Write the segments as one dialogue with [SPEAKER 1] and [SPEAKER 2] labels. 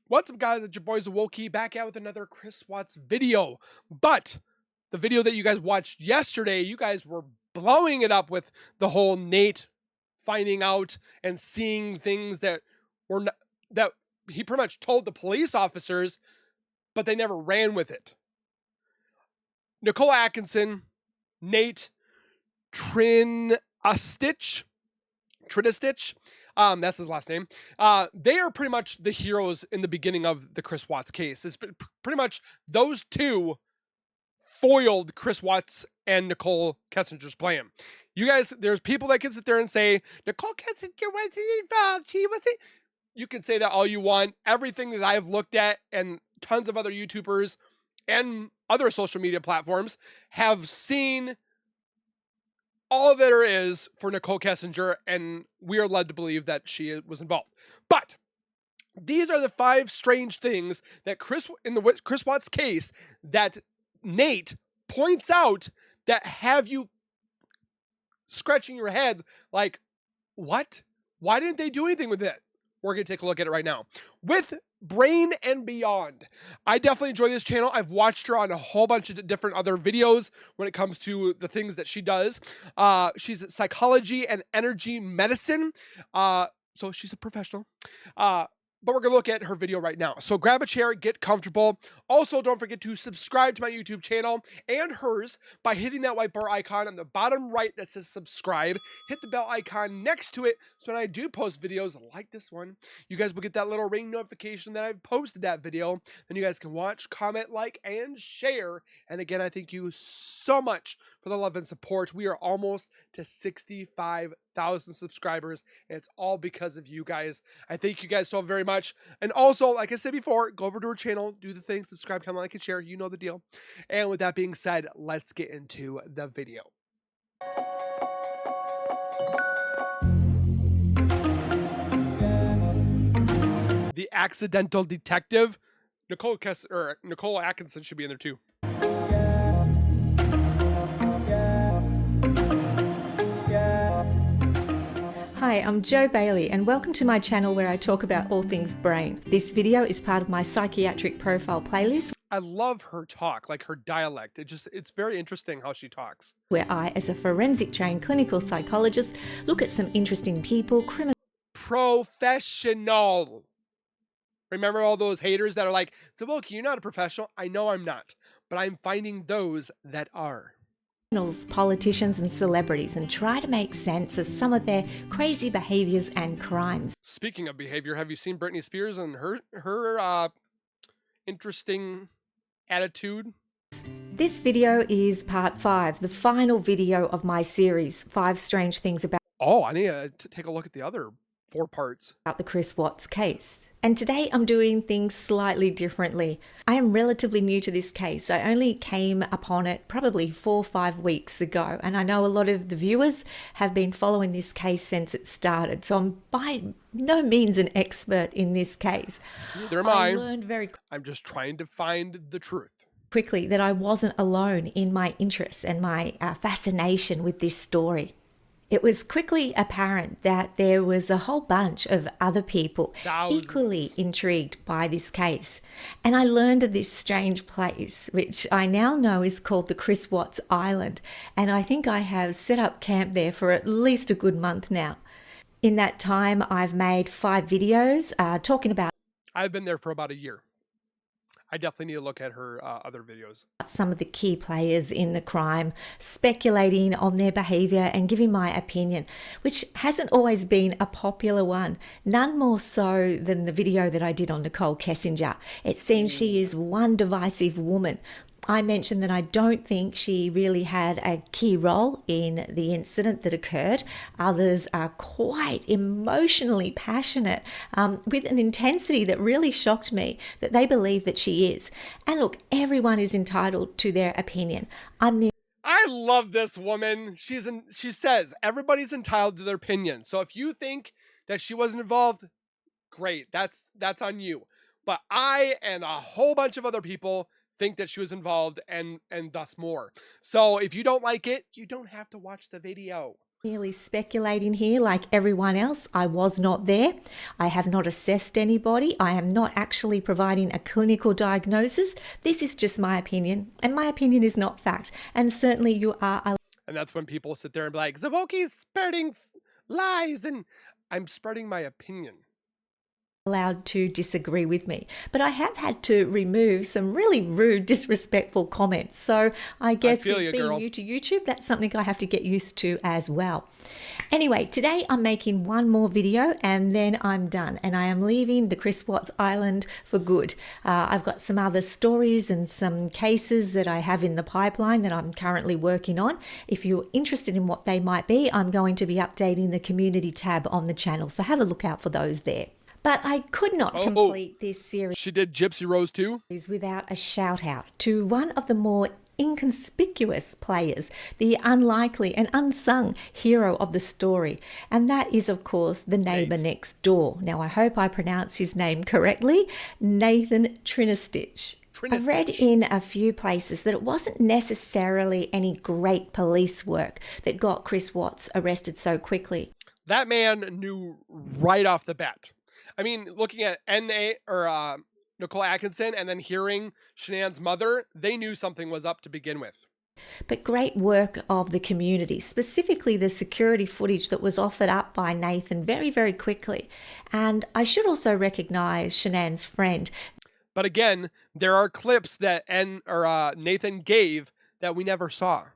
[SPEAKER 1] What's up, guys? It's your boys Wokey back out with another Chris Watts video. But the video that you guys watched yesterday, you guys were blowing it up with the whole Nate finding out and seeing things that were not, that he pretty much told the police officers, but they never ran with it. Nicole Atkinson, Nate TRINASTICH, that's his last name. They are pretty much the heroes in the beginning of the Chris Watts case. It's pretty much those two foiled Chris Watts and Nicole Kessinger's plan. You guys, there's people that can sit there and say, Nicole Kessinger wasn't involved. She wasn't. You can say that all you want. Everything that I've looked at and tons of other YouTubers and other social media platforms have seen all there is for Nicole Kessinger, and we are led to believe that she was involved. But these are the 5 strange things that in the Chris Watts case that Nate points out that have you scratching your head like, what? Why didn't they do anything with it? We're going to take a look at it right now. With Brain and Beyond. I definitely enjoy this channel. I've watched her on a whole bunch of different other videos when it comes to the things that she does. She's at psychology and energy medicine. So she's a professional. But we're going to look at her video right now. So grab a chair, get comfortable. Also, don't forget to subscribe to my YouTube channel and hers by hitting that white bar icon on the bottom right that says subscribe. Hit the bell icon next to it so when I do post videos like this one, you guys will get that little ring notification that I've posted that video. Then you guys can watch, comment, like, and share. And again, I thank you so much for the love and support. We are almost to 65,000 subscribers, and it's all because of you guys. I thank you guys so very much. And also, like I said before, go over to her channel, do the thing, subscribe, comment, like, and share. You know the deal. And with that being said, let's get into the video. The accidental detective. Nicole Atkinson should be in there too.
[SPEAKER 2] Hi, I'm Jo Bailey and welcome to my channel where I talk about all things brain. This video is part of my psychiatric profile playlist.
[SPEAKER 1] I love her talk, like her dialect. It's very interesting how she talks.
[SPEAKER 2] Where I, as a forensic trained clinical psychologist, look at some interesting people,
[SPEAKER 1] Professional. Remember all those haters that are like, Zawolki, you're not a professional. I know I'm not, but I'm finding those that are.
[SPEAKER 2] Politicians and celebrities and try to make sense of some of their crazy behaviors and crimes.
[SPEAKER 1] Speaking of behavior, have you seen Britney Spears and her interesting attitude?
[SPEAKER 2] This video is part 5, the final video of my series, 5 Strange Things About.
[SPEAKER 1] Oh, I need to take a look at the other 4 parts.
[SPEAKER 2] About the Chris Watts case. And today I'm doing things slightly differently. I am relatively new to this case. I only came upon it probably 4 or 5 weeks ago. And I know a lot of the viewers have been following this case since it started. So I'm by no means an expert in this case.
[SPEAKER 1] Neither am I.
[SPEAKER 2] Learned
[SPEAKER 1] I'm just trying to find the truth.
[SPEAKER 2] Quickly that I wasn't alone in my interest and my fascination with this story. It was quickly apparent that there was a whole bunch of other people equally intrigued by this case. And I learned of this strange place, which I now know is called the Chris Watts Island. And I think I have set up camp there for at least a good month now. In that time, I've made 5 videos talking about...
[SPEAKER 1] I've been there for about a year. I definitely need to look at her other videos.
[SPEAKER 2] Some of the key players in the crime, speculating on their behavior and giving my opinion, which hasn't always been a popular one. None more so than the video that I did on Nicole Kessinger. It seems she is one divisive woman. I mentioned that I don't think she really had a key role in the incident that occurred. Others are quite emotionally passionate with an intensity that really shocked me, that they believe that she is. And look, everyone is entitled to their opinion.
[SPEAKER 1] I love this woman. She says everybody's entitled to their opinion. So if you think that she wasn't involved, great. That's on you. But I and a whole bunch of other people think that she was involved and thus more. So if you don't like it, you don't have to watch the video.
[SPEAKER 2] Merely speculating here like everyone else. I was not there. I have not assessed anybody. I am not actually providing a clinical diagnosis. This is just my opinion, and my opinion is not fact. And certainly you are
[SPEAKER 1] And that's when people sit there and be like, Zawoki's spreading lies, and I'm spreading my opinion.
[SPEAKER 2] allowed to disagree with me. But I have had to remove some really rude, disrespectful comments. So I guess
[SPEAKER 1] feel
[SPEAKER 2] with
[SPEAKER 1] you,
[SPEAKER 2] being
[SPEAKER 1] girl.
[SPEAKER 2] new to YouTube, that's something I have to get used to as well. Anyway, today I'm making one more video and then I'm done. And I am leaving the Chris Watts Island for good. I've got some other stories and some cases that I have in the pipeline that I'm currently working on. If you're interested in what they might be, I'm going to be updating the community tab on the channel. So have a look out for those there. But I could not complete this series
[SPEAKER 1] She did Gypsy Rose too?
[SPEAKER 2] without a shout out to one of the more inconspicuous players, the unlikely and unsung hero of the story. And that is, of course, the neighbor next door. Now, I hope I pronounce his name correctly, Nathan TRINASTICH. I've read in a few places that it wasn't necessarily any great police work that got Chris Watts arrested so quickly.
[SPEAKER 1] That man knew right off the bat. I mean, looking at Nicole Atkinson and then hearing Shanann's mother, they knew something was up to begin with.
[SPEAKER 2] But great work of the community, specifically the security footage that was offered up by Nathan very, very quickly. And I should also recognize Shanann's friend.
[SPEAKER 1] But again, there are clips that Nathan gave that we never saw.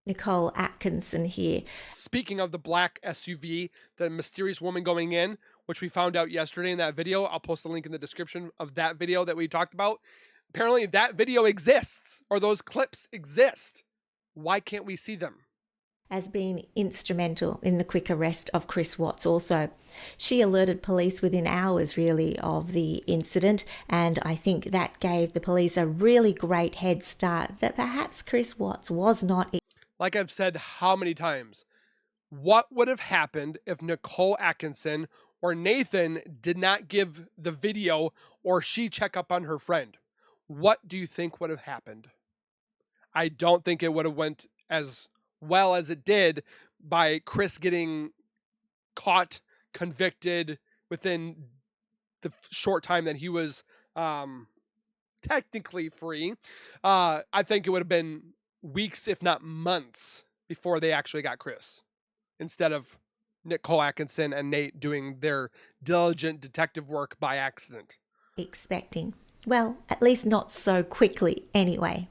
[SPEAKER 2] Nicole Atkinson here.
[SPEAKER 1] Speaking of the black SUV, the mysterious woman going in, which we found out yesterday in that video. I'll post the link in the description of that video that we talked about. Apparently that video exists, or those clips exist. Why can't we see them?
[SPEAKER 2] As being instrumental in the quick arrest of Chris Watts also. She alerted police within hours really of the incident, and I think that gave the police a really great head start that perhaps Chris Watts was not.
[SPEAKER 1] Like I've said how many times, what would have happened if Nicole Atkinson or Nathan did not give the video or she check up on her friend? What do you think would have happened? I don't think it would have went as well as it did by Chris getting caught, convicted within the short time that he was technically free. I think it would have been weeks, if not months, before they actually got Chris, instead of Nicole Atkinson and Nate doing their diligent detective work by accident.
[SPEAKER 2] Expecting. Well, at least not so quickly anyway.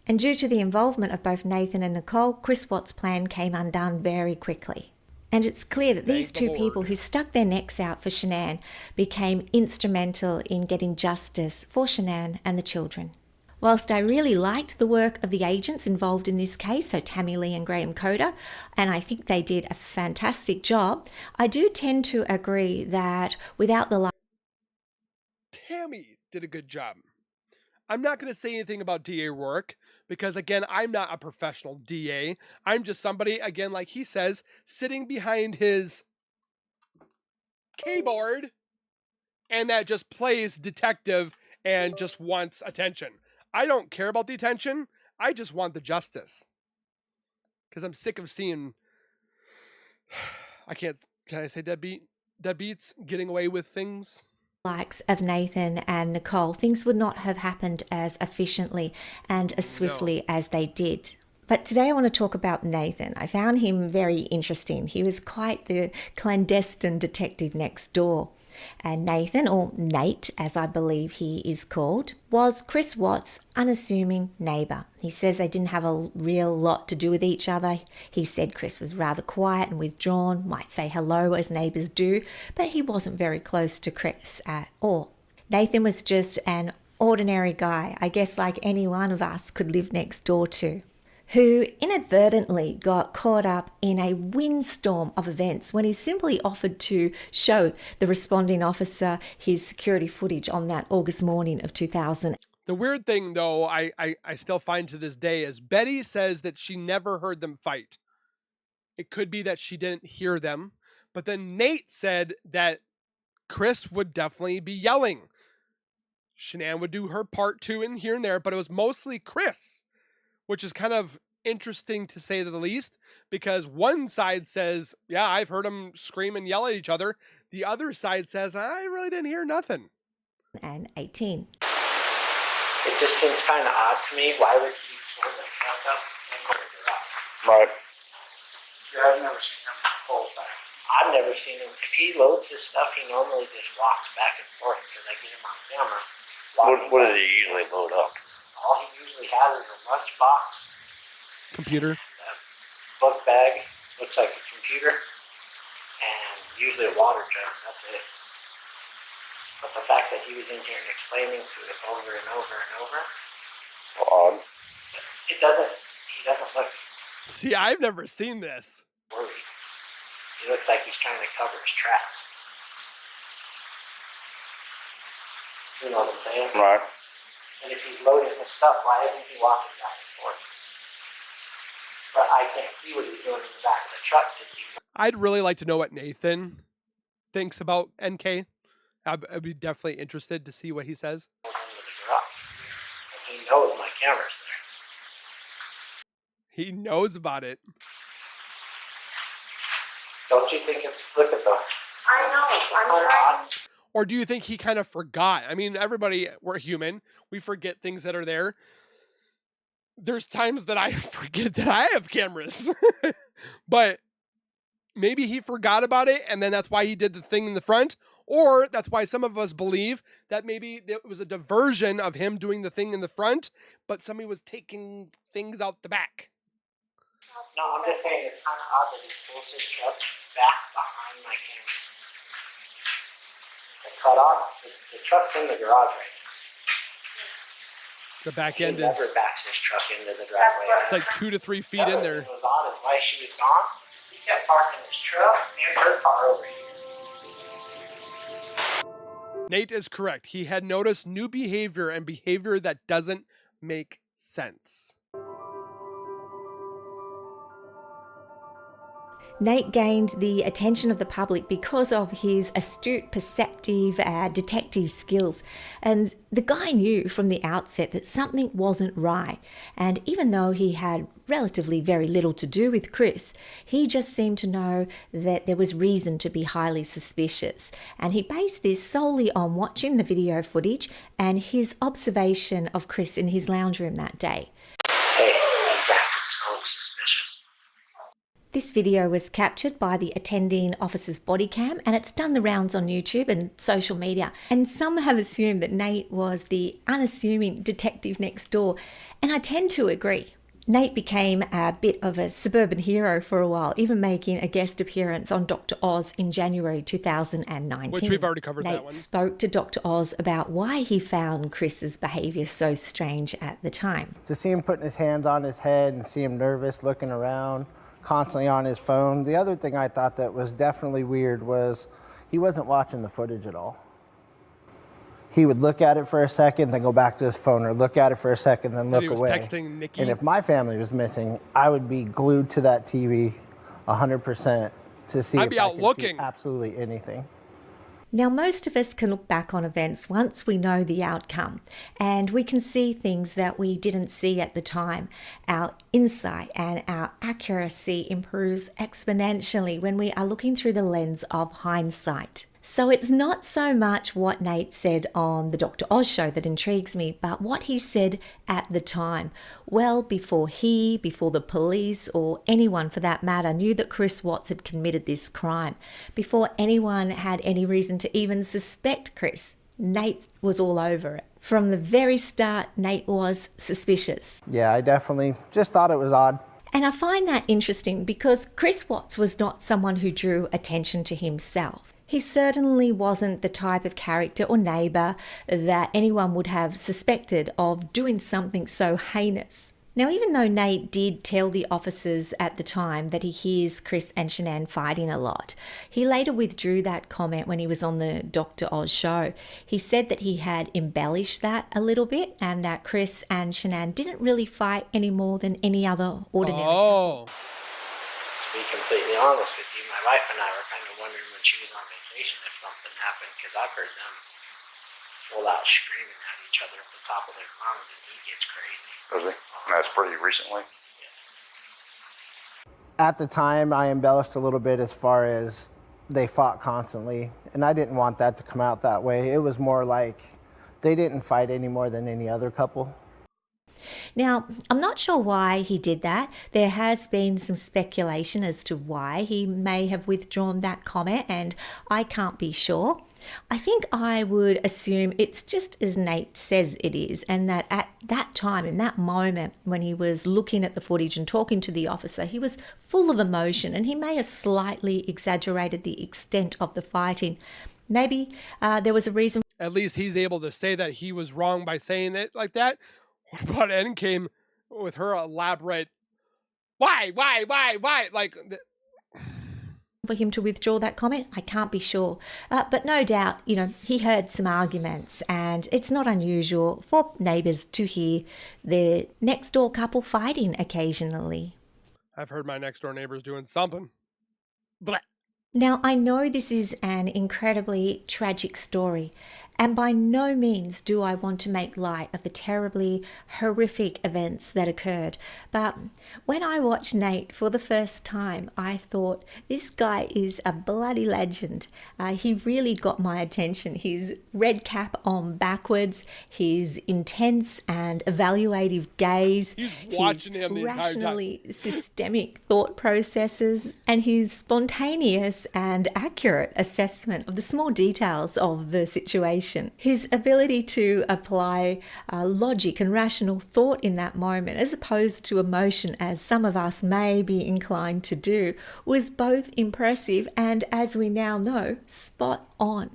[SPEAKER 2] And due to the involvement of both Nathan and Nicole, Chris Watts' plan came undone very quickly. And it's clear that these two people who stuck their necks out for Shanann became instrumental in getting justice for Shanann and the children. Whilst I really liked the work of the agents involved in this case, so Tammy Lee and Graham Coder, and I think they did a fantastic job, I do tend to agree that without the
[SPEAKER 1] Tammy did a good job. I'm not going to say anything about DA work because, again, I'm not a professional DA. I'm just somebody, again, like he says, sitting behind his keyboard and that just plays detective and just wants attention. I don't care about the attention. I just want the justice. Because I'm sick of seeing, can I say deadbeats getting away with things?
[SPEAKER 2] Likes of Nathan and Nicole, things would not have happened as efficiently and as swiftly as they did. But today I want to talk about Nathan. I found him very interesting. He was quite the clandestine detective next door. And Nathan, or Nate as I believe he is called, was Chris Watts' unassuming neighbour. He says they didn't have a real lot to do with each other. He said Chris was rather quiet and withdrawn, might say hello as neighbours do, but he wasn't very close to Chris at all. Nathan was just an ordinary guy, I guess like any one of us could live next door to, who inadvertently got caught up in a windstorm of events when he simply offered to show the responding officer his security footage on that August morning of 2000.
[SPEAKER 1] The weird thing, though, I still find to this day is Betty says that she never heard them fight. It could be that she didn't hear them, but then Nate said that Chris would definitely be yelling. Shanann would do her part too in here and there, but it was mostly Chris, which is kind of interesting to say the least, because one side says, yeah, I've heard them scream and yell at each other. The other side says, I really didn't hear nothing.
[SPEAKER 2] And 18.
[SPEAKER 3] It just seems kind of odd to me. Why would he pull the truck up and go to the garage?
[SPEAKER 4] Right.
[SPEAKER 3] Yeah, I've never seen him pull back. I've never seen him. If he loads his stuff, he normally just walks back and forth because I get him on camera.
[SPEAKER 4] What does he usually load up?
[SPEAKER 3] All he usually has is a lunchbox,
[SPEAKER 1] Computer.
[SPEAKER 3] a book bag, looks like a computer, and usually a water jug. That's it. But the fact that he was in here and explaining to it over and over and over,
[SPEAKER 4] Odd.
[SPEAKER 3] he doesn't look
[SPEAKER 1] See, I've never seen this.
[SPEAKER 3] worried. He looks like he's trying to cover his tracks. You know what I'm saying?
[SPEAKER 4] Right.
[SPEAKER 3] And if he's loading his stuff, why isn't he walking back and forth? But I can't see what he's doing in the back of the truck because he's
[SPEAKER 1] I'd really like to know what Nathan thinks about NK. I'd be definitely interested to see what he says.
[SPEAKER 3] going into the garage. And he knows my camera's there.
[SPEAKER 1] He knows about it.
[SPEAKER 3] Don't you think it's, look at the,
[SPEAKER 5] I know. I'm trying.
[SPEAKER 1] Or do you think he kind of forgot? I mean, everybody, we're human. We forget things that are there. There's times that I forget that I have cameras. But maybe he forgot about it, and then that's why he did the thing in the front. Or that's why some of us believe that maybe it was a diversion of him doing the thing in the front, but somebody was taking things out the back.
[SPEAKER 3] no, I'm just saying it's kind of odd that he pulls his truck back behind my camera. The cutoff, the truck's in the garage right now.
[SPEAKER 1] The back
[SPEAKER 3] He
[SPEAKER 1] end is,
[SPEAKER 3] never backs his truck into the driveway.
[SPEAKER 1] it's like 2 to 3 feet in there.
[SPEAKER 3] It was odd is why she was gone. He kept parking his truck and her car over here.
[SPEAKER 1] Nate is correct. He had noticed new behavior and behavior that doesn't make sense.
[SPEAKER 2] Nate gained the attention of the public because of his astute, perceptive, detective skills. And the guy knew from the outset that something wasn't right. And even though he had relatively very little to do with Chris, he just seemed to know that there was reason to be highly suspicious. And he based this solely on watching the video footage and his observation of Chris in his lounge room that day.
[SPEAKER 3] Hey, that's so suspicious.
[SPEAKER 2] This video was captured by the attending officer's body cam, and it's done the rounds on YouTube and social media. And some have assumed that Nate was the unassuming detective next door, and I tend to agree. Nate became a bit of a suburban hero for a while, even making a guest appearance on Dr. Oz in January 2019.
[SPEAKER 1] Which we've already covered
[SPEAKER 2] Nate
[SPEAKER 1] that one.
[SPEAKER 2] spoke to Dr. Oz about why he found Chris's behaviour so strange at the time.
[SPEAKER 6] To see him putting his hands on his head and see him nervous, looking around, constantly on his phone. The other thing I thought that was definitely weird was he wasn't watching the footage at all. He would look at it for a second, then go back to his phone, or look at it for a second, then look
[SPEAKER 1] He was
[SPEAKER 6] away.
[SPEAKER 1] texting Nikki.
[SPEAKER 6] And if my family was missing, I would be glued to that TV 100% to see
[SPEAKER 1] I'd
[SPEAKER 6] if
[SPEAKER 1] be
[SPEAKER 6] I
[SPEAKER 1] out
[SPEAKER 6] could
[SPEAKER 1] looking.
[SPEAKER 6] see absolutely anything.
[SPEAKER 2] Now, most of us can look back on events once we know the outcome, and we can see things that we didn't see at the time. Our insight and our accuracy improves exponentially when we are looking through the lens of hindsight. So it's not so much what Nate said on the Dr. Oz show that intrigues me, but what he said at the time, well before the police, or anyone for that matter, knew that Chris Watts had committed this crime. Before anyone had any reason to even suspect Chris, Nate was all over it. From the very start, Nate was suspicious.
[SPEAKER 6] Yeah, I definitely just thought it was odd.
[SPEAKER 2] And I find that interesting because Chris Watts was not someone who drew attention to himself. He certainly wasn't the type of character or neighbour that anyone would have suspected of doing something so heinous. Now, even though Nate did tell the officers at the time that he hears Chris and Shanann fighting a lot, he later withdrew that comment when he was on the Dr. Oz show. He said that he had embellished that a little bit and that Chris and Shanann didn't really fight any more than any other ordinary couple.
[SPEAKER 3] To be completely honest with you, my wife and I were kind of wondering when she was on vacation if something happened, because I've heard them full out screaming at each other at the top of their lungs, and he gets crazy.
[SPEAKER 4] Does he? And that's pretty recently.
[SPEAKER 3] Yeah.
[SPEAKER 6] At the time, I embellished a little bit as far as they fought constantly, and I didn't want that to come out that way. It was more like they didn't fight any more than any other couple.
[SPEAKER 2] Now, I'm not sure why he did that. There has been some speculation as to why he may have withdrawn that comment, and I can't be sure. I think I would assume it's just as Nate says it is, and that at that time, in that moment, when he was looking at the footage and talking to the officer, he was full of emotion, and he may have slightly exaggerated the extent of the fighting. Maybe there was a reason.
[SPEAKER 1] At least he's able to say that he was wrong by saying it like that. What about Endgame with her elaborate, why? Like,
[SPEAKER 2] For him to withdraw that comment, I can't be sure. But no doubt, he heard some arguments, and it's not unusual for neighbours to hear their next door couple fighting occasionally.
[SPEAKER 1] I've heard my next door neighbors doing something. Blah.
[SPEAKER 2] Now, I know this is an incredibly tragic story, and by no means do I want to make light of the terribly horrific events that occurred. But when I watched Nate for the first time, I thought, this guy is a bloody legend. He really got my attention. His red cap on backwards, his intense and evaluative gaze,
[SPEAKER 1] He's watching
[SPEAKER 2] his
[SPEAKER 1] him the entire time.
[SPEAKER 2] rationally systemic thought processes, and his spontaneous and accurate assessment of the small details of the situation. His ability to apply logic and rational thought in that moment, as opposed to emotion, as some of us may be inclined to do, was both impressive and, as we now know, spot on.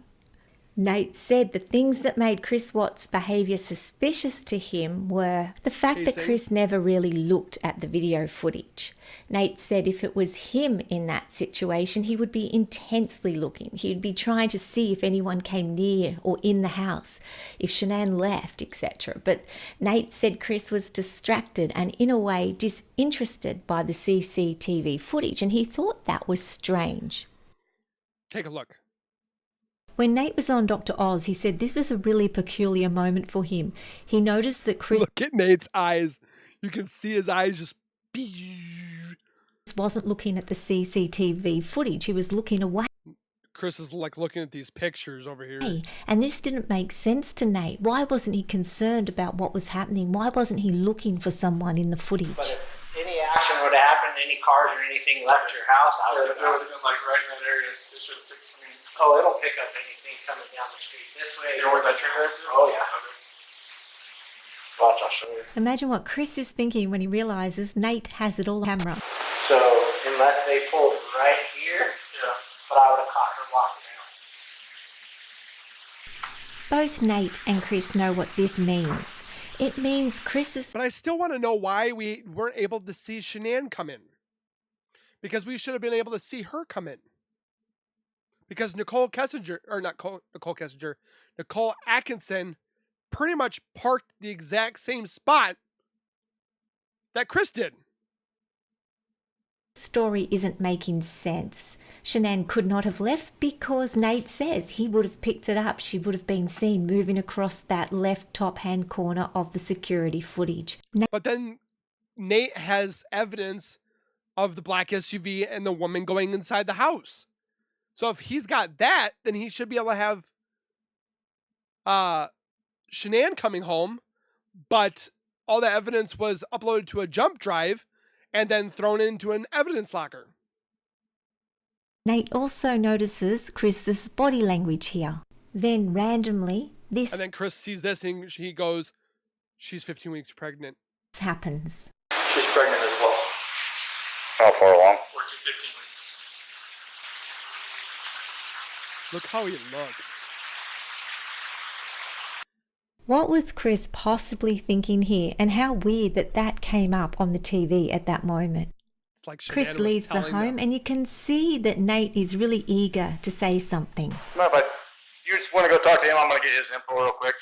[SPEAKER 2] Nate said the things that made Chris Watts' behaviour suspicious to him were the fact that Chris never really looked at the video footage. Nate said if it was him in that situation, he would be intensely looking. He'd be trying to see if anyone came near or in the house, if Shanann left, etc. But Nate said Chris was distracted and in a way disinterested by the CCTV footage, and he thought that was strange.
[SPEAKER 1] Take a look.
[SPEAKER 2] When Nate was on Dr. Oz, he said this was a really peculiar moment for him. He noticed that Chris
[SPEAKER 1] Look at Nate's eyes. You can see his eyes just.
[SPEAKER 2] wasn't looking at the CCTV footage. He was looking away.
[SPEAKER 1] Chris is like looking at these pictures over here.
[SPEAKER 2] And this didn't make sense to Nate. Why wasn't he concerned about what was happening? Why wasn't he looking for someone in the footage?
[SPEAKER 3] But if any action would have happened, any cars or anything left your house, I would have been
[SPEAKER 7] like right in that area. It should have picked,
[SPEAKER 3] oh, it'll pick up anything coming down the street this way.
[SPEAKER 7] you know where that trigger is?
[SPEAKER 3] Oh, yeah. Watch, I'll show you.
[SPEAKER 2] Imagine what Chris is thinking when he realizes Nate has it all on camera.
[SPEAKER 3] So, unless they pulled right here,
[SPEAKER 7] Yeah.
[SPEAKER 3] but I would have caught her walking out.
[SPEAKER 2] Both Nate and Chris know what this means. It means Chris is...
[SPEAKER 1] But I still want to know why we weren't able to see Shanann come in. Because we should have been able to see her come in. Because Nicole Atkinson pretty much parked the exact same spot that Chris did.
[SPEAKER 2] Story isn't making sense. Shanann could not have left because Nate says he would have picked it up. She would have been seen moving across that left top hand corner of the security footage.
[SPEAKER 1] But then Nate has evidence of the black SUV and the woman going inside the house. So if he's got that, then he should be able to have Shanann coming home, but all the evidence was uploaded to a jump drive and then thrown into an evidence locker.
[SPEAKER 2] Nate also notices Chris's body language here. Then randomly, this
[SPEAKER 1] And then Chris sees this and he goes, she's 15 weeks pregnant.
[SPEAKER 2] happens.
[SPEAKER 7] She's pregnant as well.
[SPEAKER 4] How far along?
[SPEAKER 7] 15 weeks.
[SPEAKER 1] Look how he looks.
[SPEAKER 2] What was Chris possibly thinking here, and how weird that that came up on the TV at that moment?
[SPEAKER 1] It's like Shanann
[SPEAKER 2] Chris
[SPEAKER 1] was
[SPEAKER 2] leaves the
[SPEAKER 1] telling
[SPEAKER 2] home
[SPEAKER 1] them.
[SPEAKER 2] and you can see that Nate is really eager to say something.
[SPEAKER 4] No, but you just want to go talk to him. I'm going to get his info real quick.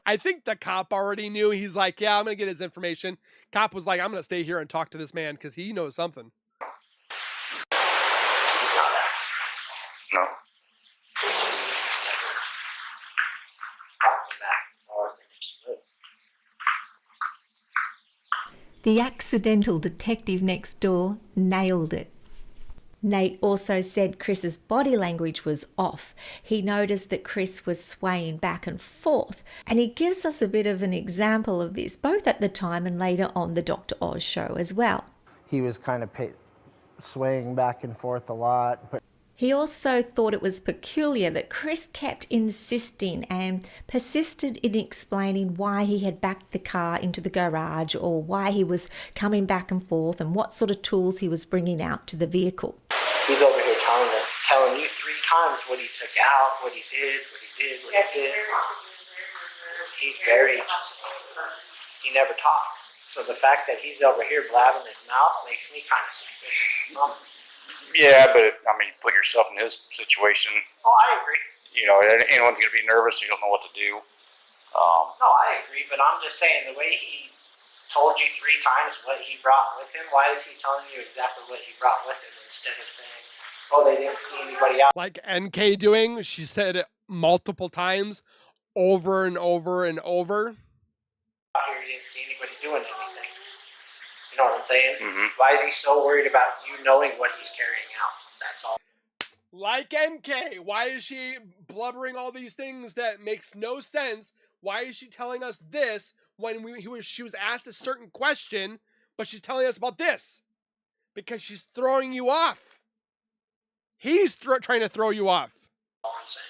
[SPEAKER 1] I think the cop already knew. He's like, yeah, I'm going to get his information. Cop was like, I'm going to stay here and talk to this man because he knows something.
[SPEAKER 4] No.
[SPEAKER 2] The accidental detective next door nailed it. Nate also said Chris's body language was off. He noticed that Chris was swaying back and forth, and he gives us a bit of an example of this, both at the time and later on the Dr. Oz show as well.
[SPEAKER 6] He was kind of swaying back and forth a lot. But
[SPEAKER 2] he also thought it was peculiar that Chris kept insisting and persisted in explaining why he had backed the car into the garage or why he was coming back and forth and what sort of tools he was bringing out to the vehicle.
[SPEAKER 3] He's over here telling you 3 times what he took out, what he did. He never talks. So the fact that he's over here blabbing his mouth makes me kind of suspicious.
[SPEAKER 4] Yeah, but I mean, put yourself in his situation.
[SPEAKER 3] Oh, I agree.
[SPEAKER 4] You know, anyone's going to be nervous. You don't know what to do.
[SPEAKER 3] No, I agree, but I'm just saying the way he told you 3 times what he brought with him, why is he telling you exactly what he brought with him instead of saying, oh, they didn't see anybody out?
[SPEAKER 1] Like NK doing, she said it multiple times, over and over and over.
[SPEAKER 3] Out here, you didn't see anybody doing anything. You know what I'm saying?
[SPEAKER 4] Mm-hmm.
[SPEAKER 3] Why is he so worried about you knowing what he's carrying out? That's all.
[SPEAKER 1] Like NK, why is she blubbering all these things that makes no sense? Why is she telling us this when she was asked a certain question, but she's telling us about this? Because she's throwing you off. He's trying to throw you off.
[SPEAKER 3] All I'm saying.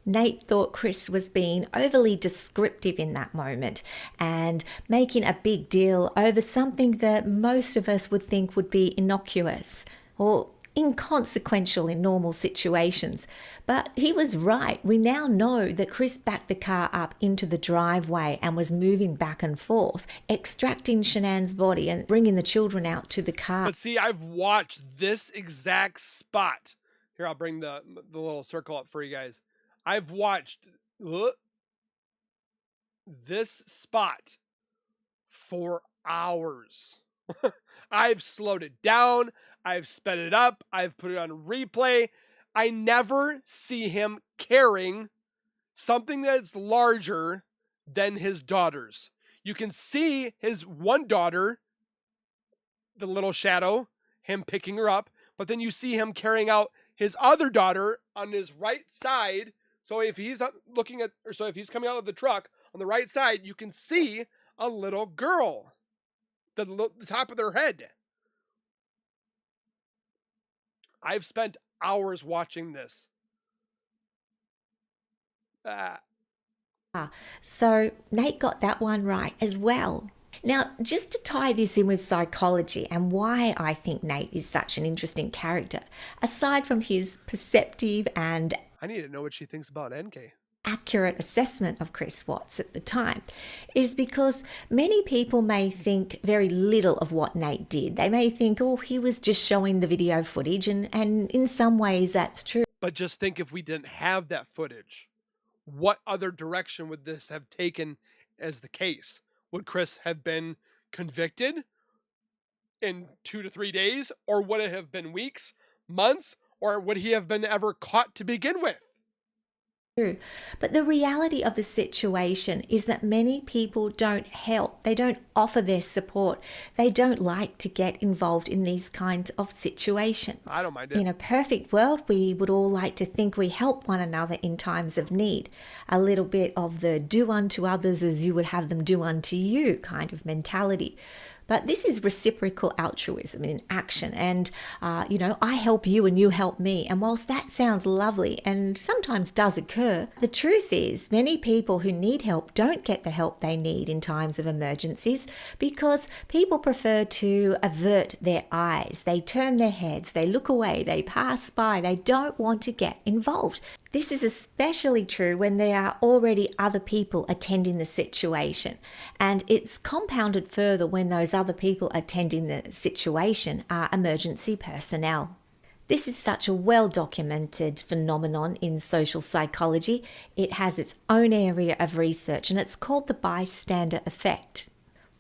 [SPEAKER 2] Nate thought Chris was being overly descriptive in that moment and making a big deal over something that most of us would think would be innocuous or inconsequential in normal situations. But he was right. We now know that Chris backed the car up into the driveway and was moving back and forth, extracting Shanann's body and bringing the children out to the car.
[SPEAKER 1] But see, I've watched this exact spot. Here, I'll bring the little circle up for you guys. I've watched this spot for hours. I've slowed it down. I've sped it up. I've put it on replay. I never see him carrying something that's larger than his daughters. You can see his one daughter, the little shadow, him picking her up, but then you see him carrying out his other daughter on his right side. So if he's if he's coming out of the truck on the right side, you can see a little girl, the top of their head. I've spent hours watching this.
[SPEAKER 2] So Nate got that one right as well. Now, just to tie this in with psychology and why I think Nate is such an interesting character, aside from his perceptive and
[SPEAKER 1] I need to know what she thinks about NK.
[SPEAKER 2] accurate assessment of Chris Watts at the time, is because many people may think very little of what Nate did. They may think, oh, he was just showing the video footage, and in some ways that's true.
[SPEAKER 1] But just think, if we didn't have that footage, what other direction would this have taken as the case? Would Chris have been convicted in 2 to 3 days? Or would it have been weeks, months? Or would he have been ever caught to begin with?
[SPEAKER 2] But the reality of the situation is that many people don't help. They don't offer their support. They don't like to get involved in these kinds of situations.
[SPEAKER 1] I don't mind it.
[SPEAKER 2] In a perfect world, we would all like to think we help one another in times of need. A little bit of the do unto others as you would have them do unto you kind of mentality. But this is reciprocal altruism in action. And, I help you and you help me. And whilst that sounds lovely and sometimes does occur, the truth is many people who need help don't get the help they need in times of emergencies because people prefer to avert their eyes. They turn their heads, they look away, they pass by, they don't want to get involved. This is especially true when there are already other people attending the situation. And it's compounded further when those other people attending the situation are emergency personnel. This is such a well-documented phenomenon in social psychology. It has its own area of research and it's called the bystander effect.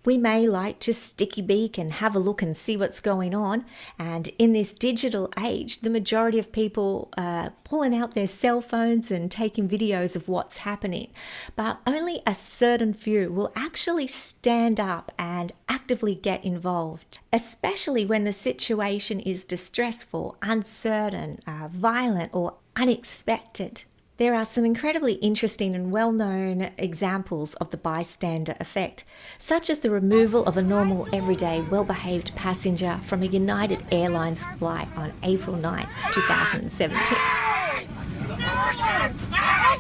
[SPEAKER 2] We may like to sticky beak and have a look and see what's going on. And in this digital age, the majority of people are pulling out their cell phones and taking videos of what's happening. But only a certain few will actually stand up and actively get involved, especially when the situation is distressful, uncertain, violent, or unexpected. There are some incredibly interesting and well-known examples of the bystander effect, such as the removal of a normal, everyday, well-behaved passenger from a United Airlines flight on April 9, 2017.
[SPEAKER 5] Oh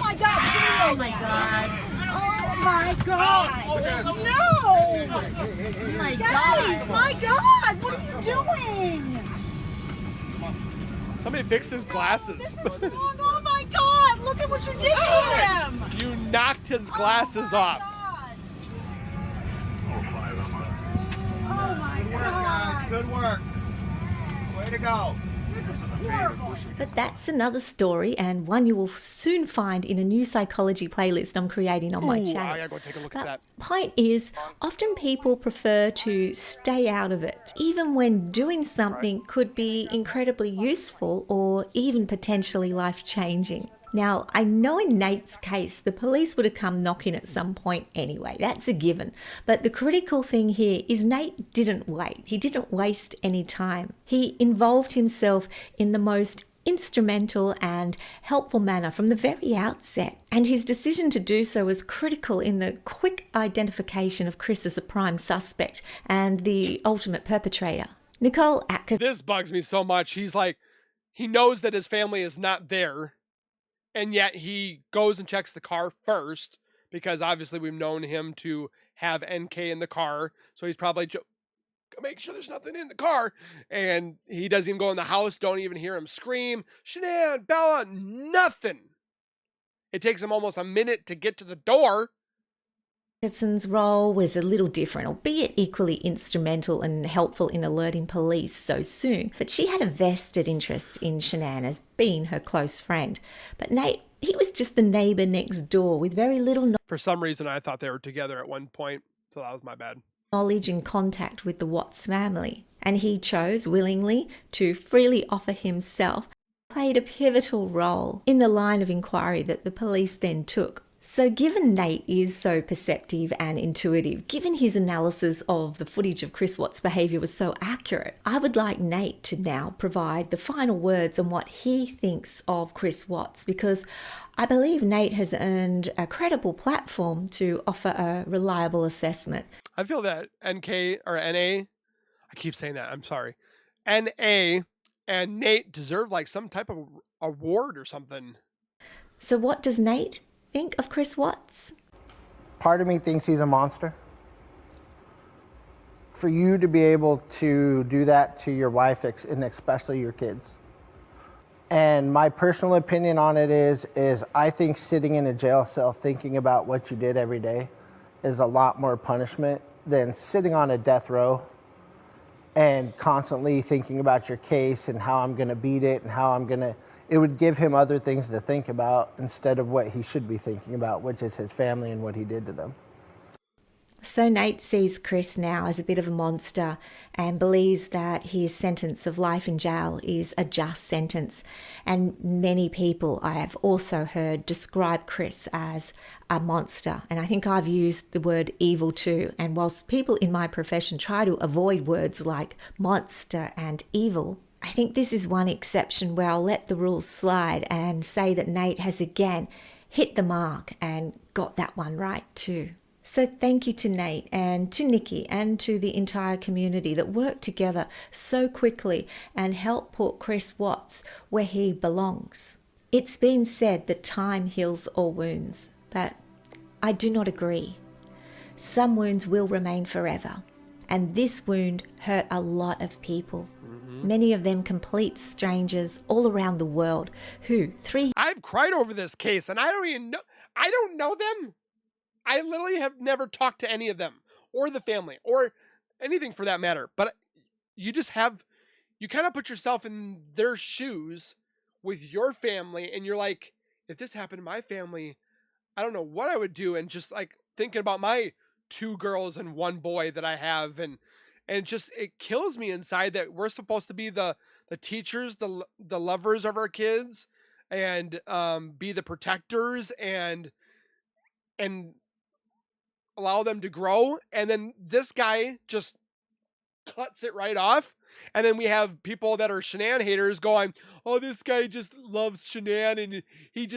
[SPEAKER 5] my God! Oh my God! Oh my God! No! Guys, my God! What are you doing?
[SPEAKER 1] Somebody fix his glasses.
[SPEAKER 5] This is wrong. Oh my God! Look at what you did to him!
[SPEAKER 1] You knocked his glasses off.
[SPEAKER 5] Oh my God!
[SPEAKER 8] Good work. Way to go.
[SPEAKER 5] This is horrible.
[SPEAKER 2] But that's another story, and one you will soon find in a new psychology playlist I'm creating on my
[SPEAKER 1] Ooh,
[SPEAKER 2] channel.
[SPEAKER 1] I gotta go take a look at that.
[SPEAKER 2] Point is, often people prefer to stay out of it, even when doing something could be incredibly useful or even potentially life-changing. Now, I know in Nate's case, the police would have come knocking at some point anyway. That's a given. But the critical thing here is Nate didn't wait. He didn't waste any time. He involved himself in the most instrumental and helpful manner from the very outset. And his decision to do so was critical in the quick identification of Chris as a prime suspect and the ultimate perpetrator. Nicole Atkinson.
[SPEAKER 1] This bugs me so much. He's like, he knows that his family is not there, and yet he goes and checks the car first, because obviously we've known him to have NK in the car. So he's probably make sure there's nothing in the car. And he doesn't even go in the house. Don't even hear him scream, Shanann, Bella, nothing. It takes him almost a minute to get to the door.
[SPEAKER 2] Atkinson's role was a little different, albeit equally instrumental and helpful in alerting police so soon. But she had a vested interest in Shanann as being her close friend. But Nate, he was just the neighbour next door with very little
[SPEAKER 1] For some reason, I thought they were together at one point, so that was my bad.
[SPEAKER 2] knowledge and contact with the Watts family. And he chose willingly to freely offer himself, played a pivotal role in the line of inquiry that the police then took. So given Nate is so perceptive and intuitive, given his analysis of the footage of Chris Watts' behaviour was so accurate, I would like Nate to now provide the final words on what he thinks of Chris Watts, because I believe Nate has earned a credible platform to offer a reliable assessment.
[SPEAKER 1] I feel that NK or NA, I keep saying that, I'm sorry, NA and Nate deserve like some type of award or something.
[SPEAKER 2] So what does Nate think of Chris Watts?
[SPEAKER 6] Part of me thinks he's a monster. For you to be able to do that to your wife and especially your kids. And my personal opinion on it is I think sitting in a jail cell thinking about what you did every day is a lot more punishment than sitting on a death row and constantly thinking about your case and how I'm going to beat it and how I'm going to. It would give him other things to think about instead of what he should be thinking about, which is his family and what he did to them.
[SPEAKER 2] So Nate sees Chris now as a bit of a monster and believes that his sentence of life in jail is a just sentence. And many people I have also heard describe Chris as a monster. And I think I've used the word evil too. And whilst people in my profession try to avoid words like monster and evil, I think this is one exception where I'll let the rules slide and say that Nate has again hit the mark and got that one right too. So thank you to Nate and to Nikki and to the entire community that worked together so quickly and helped put Chris Watts where he belongs. It's been said that time heals all wounds, but I do not agree. Some wounds will remain forever, and this wound hurt a lot of people. Many of them complete strangers all around the world who
[SPEAKER 1] I've cried over this case and I don't know them. I literally have never talked to any of them or the family or anything for that matter. But you kind of put yourself in their shoes with your family and you're like, if this happened to my family, I don't know what I would do. And just like thinking about my 2 girls and 1 boy that I have, and it kills me inside that we're supposed to be the teachers, the lovers of our kids, and be the protectors and allow them to grow, and then this guy just cuts it right off. And then we have people that are Shanann haters going, "Oh, this guy just loves Shanann, and he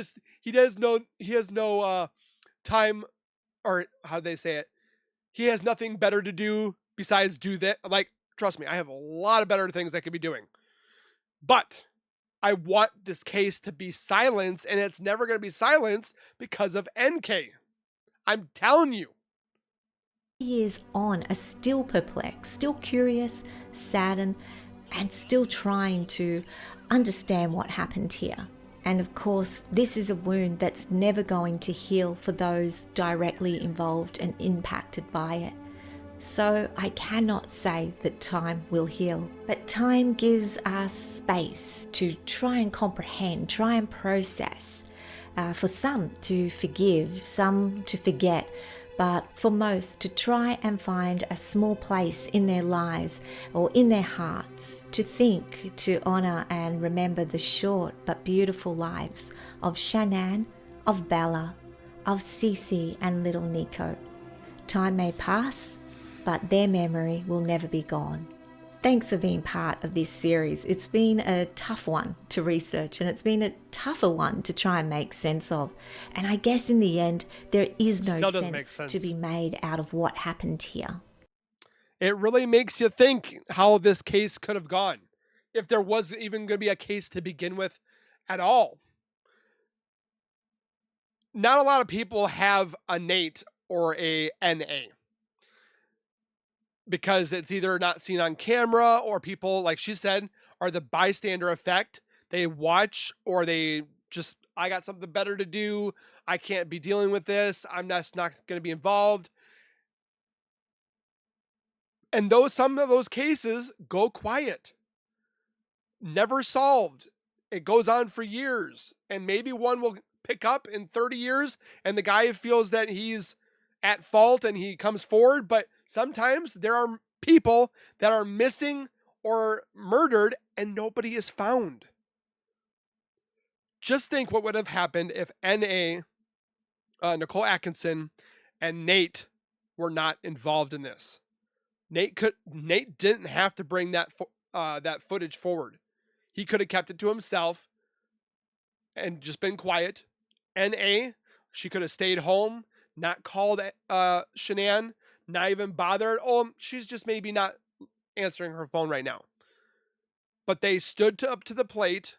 [SPEAKER 1] has no time, or how they say it, he has nothing better to do besides do that." Like, trust me, I have a lot of better things I could be doing, but I want this case to be silenced, and it's never going to be silenced because of NK. I'm telling you.
[SPEAKER 2] Years on are still perplexed, still curious, saddened, and still trying to understand what happened here. And of course, this is a wound that's never going to heal for those directly involved and impacted by it. So I cannot say that time will heal, but time gives us space to try and comprehend, try and process. For some to forgive, some to forget, but for most to try and find a small place in their lives or in their hearts to think, to honour and remember the short but beautiful lives of Shanann, of Bella, of Cece and little Nico. Time may pass, but their memory will never be gone. Thanks for being part of this series. It's been a tough one to research, and it's been a tougher one to try and make sense of. And I guess in the end, there is no sense to be made out of what happened here.
[SPEAKER 1] It really makes you think how this case could have gone, if there was even going to be a case to begin with at all. Not a lot of people have a Nate or a NA, because it's either not seen on camera, or people, like she said, are the bystander effect. They watch, or they just, I got something better to do. I can't be dealing with this. I'm just not going to be involved. And some of those cases go quiet. Never solved. It goes on for years. And maybe one will pick up in 30 years and the guy feels that he's at fault and he comes forward. But sometimes there are people that are missing or murdered and nobody is found. Just think what would have happened if N.A., Nicole Atkinson, and Nate were not involved in this. Nate didn't have to bring that footage forward. He could have kept it to himself and just been quiet. N.A., she could have stayed home, not called Shanann, not even bothered. Oh, she's just maybe not answering her phone right now. But they stood up to the plate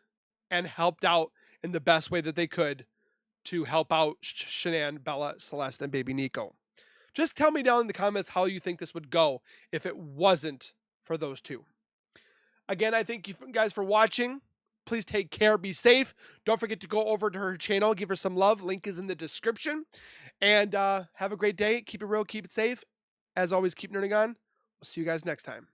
[SPEAKER 1] and helped out in the best way that they could to help out Shanann, Bella, Celeste, and baby Nico. Just tell me down in the comments how you think this would go if it wasn't for those two. Again, I thank you guys for watching. Please take care. Be safe. Don't forget to go over to her channel. Give her some love. Link is in the description. And have a great day. Keep it real. Keep it safe. As always, keep nerding on. We'll see you guys next time.